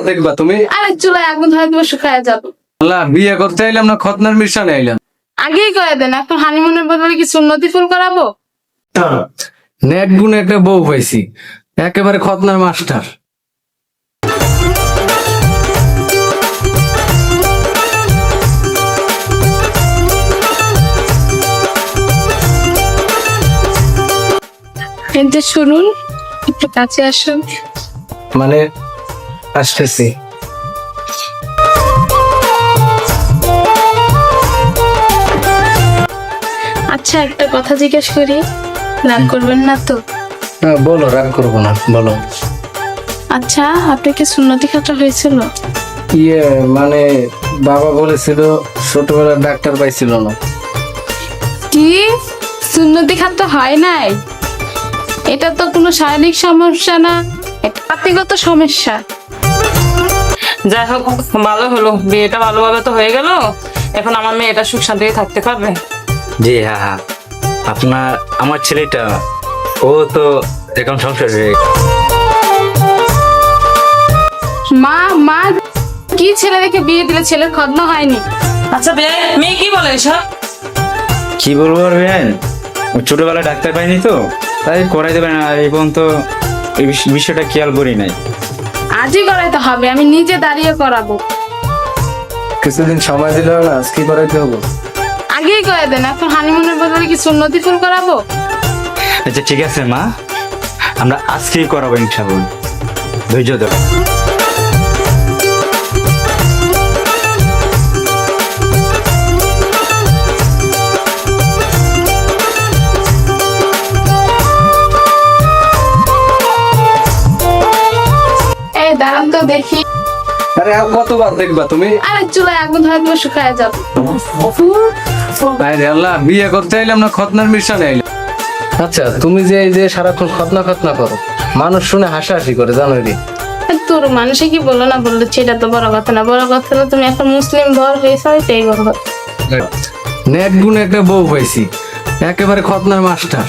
দেখবা তুমি? আরে চুলায় আগুন ধরে দেবো, শুকায় যাবো। আল্লাহ, বিয়ে করতে আইলাম না খতনার মিশনে আইলাম? আগেই করে দেন, এখন হানিমুনের বদলে কি সুন্নতি ফুল করাবো? নেট গুণ একটা বউ পাইছি, একেবারে খতনার মাস্টার। কিন্তু শুনুন, একটু কাছে আসুন। মানে আসতেছি। আচ্ছা, একটা কথা জিজ্ঞেস করি, রাগ করবেন না তো? হ্যাঁ বলো, রাগ করবো না, বলো। আচ্ছা, আপনি কি সুন্নতি খাতা হয়েছিল? ইয়ে মানে বাবা বলেছিল ছোটবেলার ডাক্তার পাইছিল না। কি সুন্নতি খাতা হয় নাই? এটা তো কোনো শারীরিক সমস্যা না, এটা জাতিগত সমস্যা। যাই হোক, ভালো হলো, বিয়েটা ভালোভাবে তো হয়ে গেল। এখন আমার মেয়েটা সুখ শান্তিতে থাকতে পারবে। জি হ্যাঁ হ্যাঁ, আমার ছেলেটা ও তো এখন সংসার হয়ে মা মা কি ছেলে দেখে বিয়ে দিলে, ছেলের খতনা হয়নি? আচ্ছা মেয়ে কি বলে এসব? কি বলবো আর বেন, ছোটবেলায় ডাক্তার পাইনি তো তাই করাই দেবে না, এই পর্যন্ত এই বিষয়টা খেয়াল করি নাই। আজই করাইতে হবে, আমি নিজে দাঁড়িয়ে করাবো। কিছুদিন সময় দিলে না, আজকে করাইতে হবো। আগেই করে দেন, এখন হানিমুনের বদলে কি সুন্নতি ফুল করাবো? আচ্ছা ঠিক আছে মা, আমরা আজকেই করাবো ইনশাআল্লাহ, ধৈর্য ধরো। এই দাঁড়ান তো দেখি। আরে আর কতবার দেখবা তুমি? আরে চুলায় আগুন ধরে দেবো, শুকায় যাবো। আরে আল্লাহ, বিয়ে করতে আইলাম না খতনার মিশনে আইলাম? আচ্ছা, তুমি যে এই যে সারাক্ষণ খতনা খতনা করো, মানুষ শুনে হাসাহাসি করে, জানো রে? তোর মানুষে কি বললো না বললো, সেটা তো বড় কথা না। বড় কথা হলো তুমি এখন মুসলিম ঘর হয়েছ, সেই বড় কথা। নেট গুণ একটা বউ পাইছি, একেবারে খতনার মাস্টার।